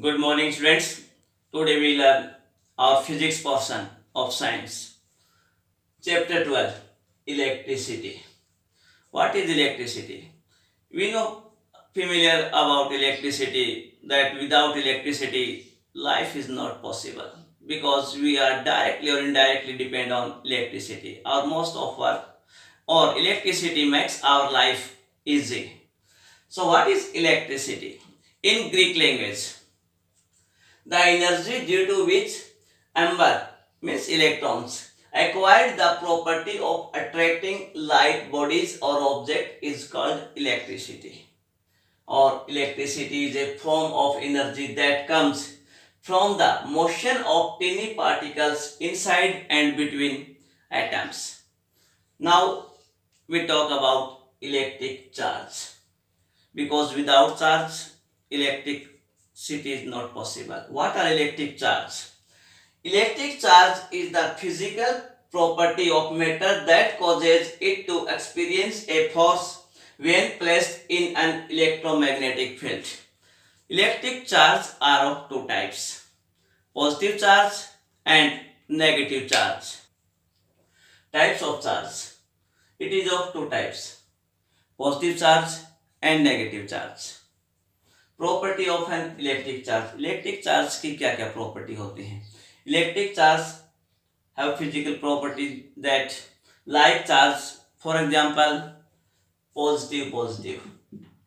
Good morning, students. Today we learn our physics portion of science. Chapter 12, Electricity. What is electricity? We know familiar about electricity that without electricity life is not possible because we are directly or indirectly depend on electricity. Or most of our electricity makes our life easy. So what is electricity? In Greek language, the energy due to which amber means electrons acquired the property of attracting light bodies or object is called electricity. Or electricity is a form of energy that comes from the motion of tiny particles inside and between atoms. Now we talk about electric charge because without charge electricity is not possible. What are electric charge? Electric charge is the physical property of matter that causes it to experience a force when placed in an electromagnetic field. Electric charge are of two types: positive charge and negative charge. Types of charge: it is of two types: positive charge and negative charge. Property of an electric charge की क्या क्या property होती है? Electric charge have physical property that like charge, for example positive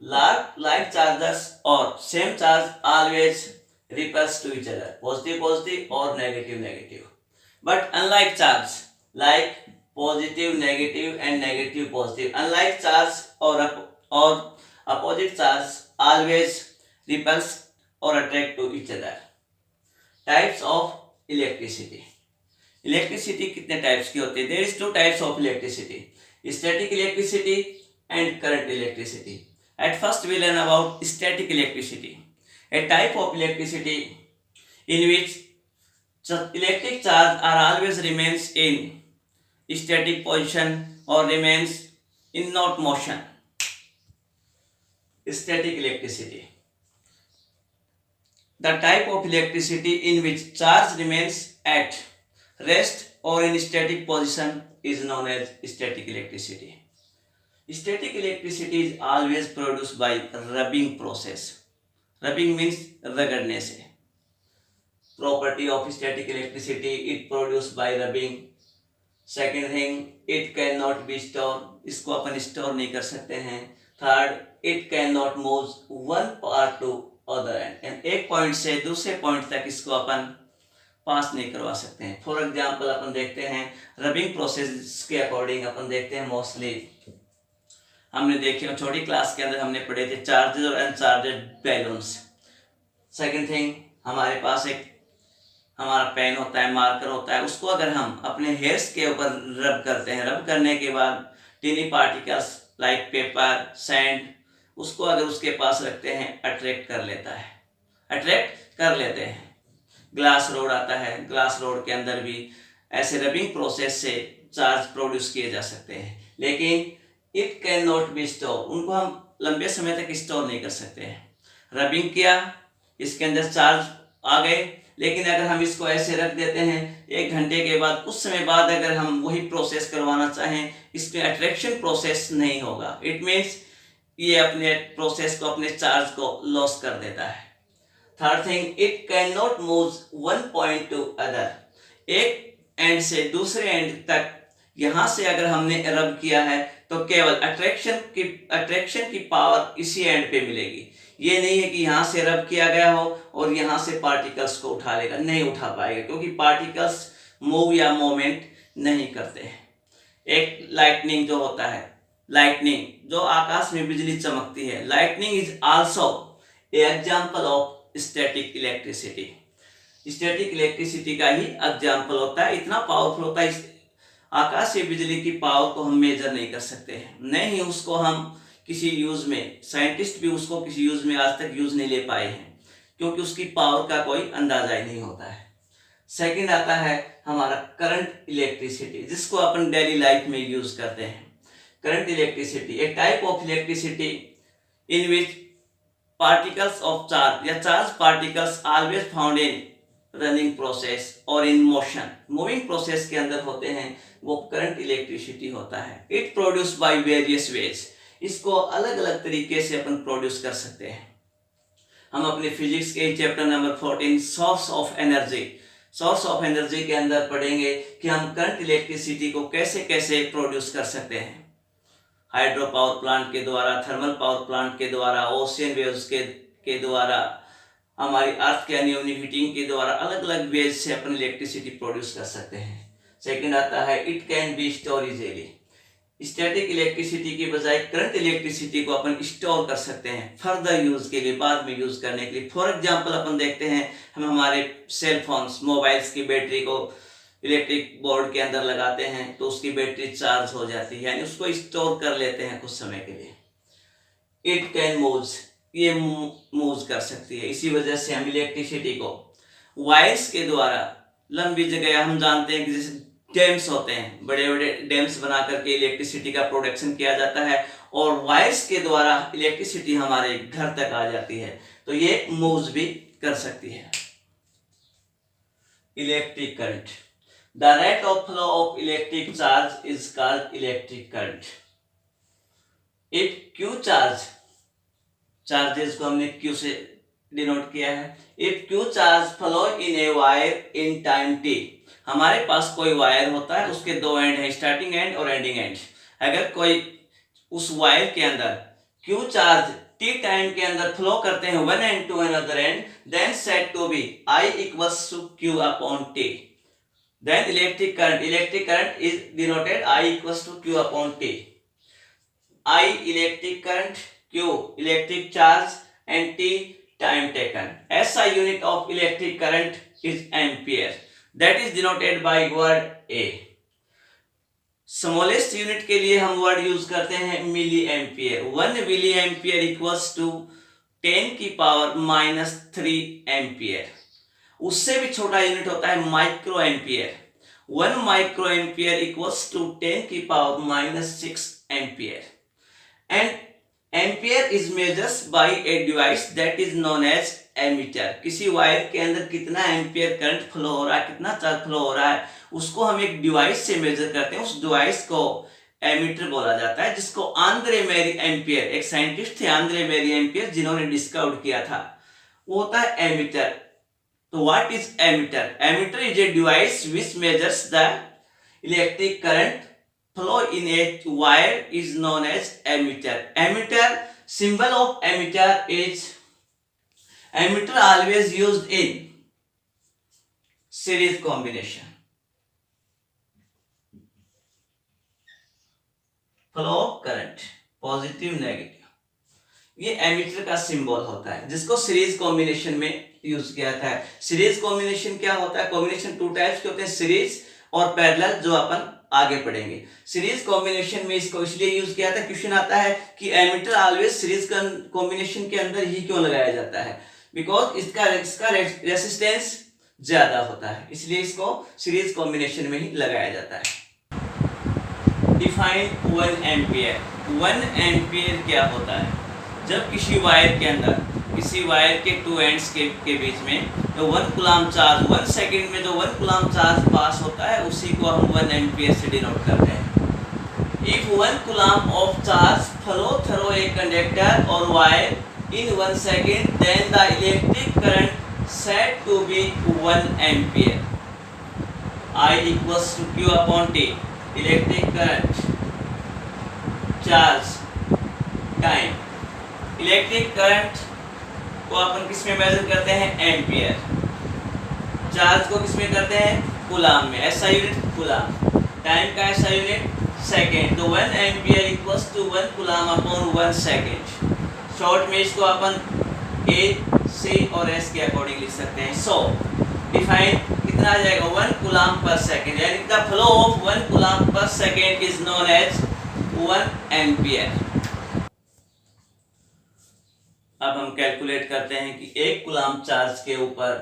like charges or same charge always repels to each other, positive or negative. But unlike charge like positive negative and negative positive, unlike charge or opposite charge always repels or attract to each other. Types of electricity. Electricity कितने types की होती है? There is two types of electricity: static electricity and current electricity. At first we learn about static electricity, a type of electricity in which electric charge are always remains in static position or remains in not motion. Static electricity: the type of electricity in which charge remains at rest or in static position is known as static electricity. Static electricity is always produced by rubbing process. Rubbing means रगड़ने से. Property of static electricity: it produced by rubbing. Second thing, it cannot be stored. इसको अपन store नहीं कर सकते हैं. Third, it cannot move one part to other end. एक point से दूसरे पॉइंट तक इसको अपन पास नहीं करवा सकते हैं. फॉर एग्जाम्पल अपन देखते हैं रबिंग प्रोसेस के अकॉर्डिंग अपन देखते हैं मोस्टली हमने देखे छोटी क्लास के अंदर हमने पढ़े थे चार्जेस और अनचार्जेड बैलून्स. सेकंड थिंग, हमारे पास एक हमारा पेन होता है, मार्कर होता है, उसको अगर हम अपने हेयर्स के ऊपर रब करते हैं, रब करने के बाद टिनी पार्टिकल्स लाइक पेपर सैंड उसको अगर उसके पास रखते हैं अट्रैक्ट कर लेते हैं. ग्लास रोड आता है, ग्लास रोड के अंदर भी ऐसे रबिंग प्रोसेस से चार्ज प्रोड्यूस किए जा सकते हैं, लेकिन it can not be store. उनको हम लंबे समय तक स्टोर नहीं कर सकते हैं. रबिंग किया, इसके अंदर चार्ज आ गए, लेकिन अगर हम इसको ऐसे रख देते हैं 1 घंटे के बाद, कुछ समय बाद अगर हम वही प्रोसेस करवाना चाहें, इसमें अट्रैक्शन प्रोसेस नहीं होगा. इट मीन्स ये अपने प्रोसेस को, अपने चार्ज को लॉस कर देता है. Third thing, it can not move one point two other. एक एंड से दूसरे एंड तक यहां से अगर हमने रब किया है तो केवल अट्रैक्शन की पावर इसी एंड पे मिलेगी. ये नहीं है कि यहां से रब किया गया हो और यहां से पार्टिकल्स को उठा लेगा, नहीं उठा पाएगा, क्योंकि पार्टिकल्स मूव या मोमेंट नहीं करते हैं. एक लाइटनिंग जो होता है, लाइटनिंग जो आकाश में बिजली चमकती है, lightning is also a example of static electricity. Static electricity का ही एग्जांपल होता है. इतना पावरफुल होता है, आकाशीय बिजली की पावर को हम मेजर नहीं कर सकते हैं, नहीं उसको हम किसी यूज में, साइंटिस्ट भी उसको किसी यूज में आज तक यूज नहीं ले पाए हैं, क्योंकि उसकी पावर का कोई अंदाजा ही नहीं होता है. सेकंड आता है हमारा करंट इलेक्ट्रिसिटी, जिसको अपन डेली लाइफ में यूज करते हैं. Current electricity, A type of electricity in which particles of charge या charge particles always found in running process और in motion, moving process के अंदर होते हैं, वो करंट इलेक्ट्रिसिटी होता है. It produced by various ways. इसको अलग अलग तरीके से अपन प्रोड्यूस कर सकते हैं. हम अपने फिजिक्स के chapter number 14 source of energy के अंदर पढ़ेंगे कि हम करंट इलेक्ट्रिसिटी को कैसे कैसे प्रोड्यूस कर सकते हैं. हाइड्रो पावर प्लांट के द्वारा, थर्मल पावर प्लांट के द्वारा, ओशियन वेव्स के द्वारा, हमारी अर्थ के अनियमित हीटिंग के द्वारा अलग अलग वेज से अपन इलेक्ट्रिसिटी प्रोड्यूस कर सकते हैं. सेकंड आता है it can be store easily. Static electricity की बजाय करंट इलेक्ट्रिसिटी को अपन स्टोर कर सकते हैं फर्दर यूज के लिए, बाद में यूज करने के लिए. फॉर एग्जांपल अपन देखते हैं, हम हमारे सेल फोन्स, मोबाइल्स की बैटरी को इलेक्ट्रिक बोर्ड के अंदर लगाते हैं तो उसकी बैटरी चार्ज हो जाती है, यानी उसको स्टोर कर लेते हैं कुछ समय के लिए. इट कैन मूव, ये मूव कर सकती है. इसी वजह से हम इलेक्ट्रिसिटी को वायर्स के द्वारा लंबी जगह, हम जानते हैं कि जैसे डैम्स होते हैं, बड़े बड़े डैम्स बना करके इलेक्ट्रिसिटी का प्रोडक्शन किया जाता है और वायर्स के द्वारा इलेक्ट्रिसिटी हमारे घर तक आ जाती है, तो ये मूव भी कर सकती है. Electric current, the rate of flow of electric charge is called electric current. If Q charges को हमने क्यू से डिनोट किया है. If Q charge flow in a wire in time T, हमारे पास कोई वायर होता है, उसके दो एंड है, स्टार्टिंग एंड और एंडिंग एंड. अगर कोई उस वायर के अंदर क्यू चार्ज टी टाइम के अंदर फ्लो करते हैं one end to another end, then said to be I equals to Q upon T. Then electric current is denoted I equals to Q upon T. I electric current, Q electric charge and T time taken. SI unit of electric current is ampere. That is denoted by word A. Smallest unit के लिए हम word use करते हैं milliampere. 1 milliampere equals to 10 की power -3 ampere. उससे भी छोटा unit होता है microampere. 1 microampere equals to 10 की power -6 ampere. And ampere is measures by a device that is known as ammeter. किसी वायर के अंदर कितना एम्पियर करंट फ्लो हो रहा है, कितना चार्ज फ्लो हो रहा है, उसको हम एक डिवाइस से मेजर करते हैं. उस डिवाइस को एमीटर बोला जाता है, जिसको आंद्रे मेरी एम्पियर, एक साइंटिस्ट थे आंद्रे मेरी एम्पियर, जिन्होंने डिस्कवर किया था, वो होता है एमीटर. तो what is ammeter? Ammeter is a device which measures the electric current flow in a wire is known as ammeter. Ammeter, symbol of ammeter is, ammeter always used in series combination. Flow of current, positive negative, ये ammeter का symbol होता है, जिसको series combination में use किया था. Series combination क्या होता है? कॉम्बिनेशन टू टाइप्स के होते हैं, सीरीज और पैरेलल, जो अपन आगे पढ़ेंगे. सीरीज कॉम्बिनेशन में इसको इसलिए यूज किया था, क्वेश्चन आता है कि एमीटर ऑलवेज सीरीज कॉम्बिनेशन के अंदर ही क्यों लगाया जाता है? बिकॉज इसका रेसिस्टेंस ज्यादा होता है, इसलिए इसको सीरीज कॉम्बिनेशन में ही लगाया जाता है. Define 1 ampere. 1 एम्पियर क्या होता है? जब किसी वायर के अंदर, किसी वायर के टू एंड्स के बीच में जो 1 कूलम चार्ज, 1 सेकंड में जो 1 कूलम चार्ज पास होता है, उसी को हम 1 एम्पियर से डिनोट करते हैं. If 1 coulomb of charge flow through a conductor और wire in 1 second, then the electric current said to be 1 ampere. I equals to Q upon T. Electric current, charge, time. Electric current को अपन किस में major करते हैं? Ampere. Charge को किस में करते हैं? कूलम में. ऐसा यूनिट कूलम. टाइम का ऐसा यूनिट सेकेंड. तो 1 ampere equals to 1 coulomb upon 1 second. Short में इसको अपन ए, सी और एस के अकॉर्डिंग लिख सकते हैं. सो डिफाइन कितना आ जाएगा? 1 कूलम पर सेकेंड, यानी the flow of 1 coulomb per second is known as 1 ampere. अब हम कैलकुलेट करते हैं कि 1 कूलम चार्ज के ऊपर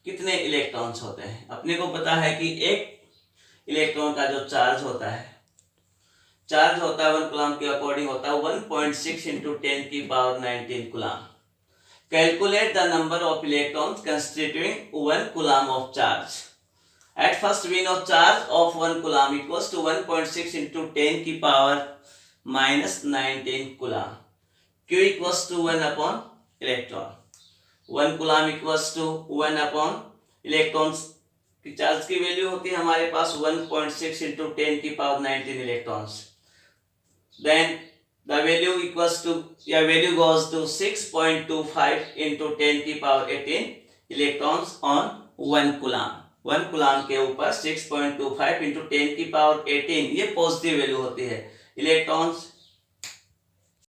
कितने इलेक्ट्रॉन्स होते हैं. अपने को पता है कि 1 इलेक्ट्रॉन का जो चार्ज होता है, 1 कूलम के अकॉर्डिंग होता है 1.6 × 10 की power 19 coulomb. Calculate the number of electrons constituting 1 coulomb of charge. At first we know charge of 1 coulomb equals to 1.6 into 10 की power minus 19 coulomb. Q equals to 1 upon electron. 1 coulomb equals to 1 upon electrons की charge की value होती है हमारे पास 1.6 into 10 की power 19 electrons. Then the value equals to, your value goes to 6.25 into 10 की power 18 electrons on 1 coulomb. 1 coulomb के ऊपर 6.25 into 10 की पावर 18 ये पॉजिटिव वैल्यू होती है. इलेक्ट्रॉन्स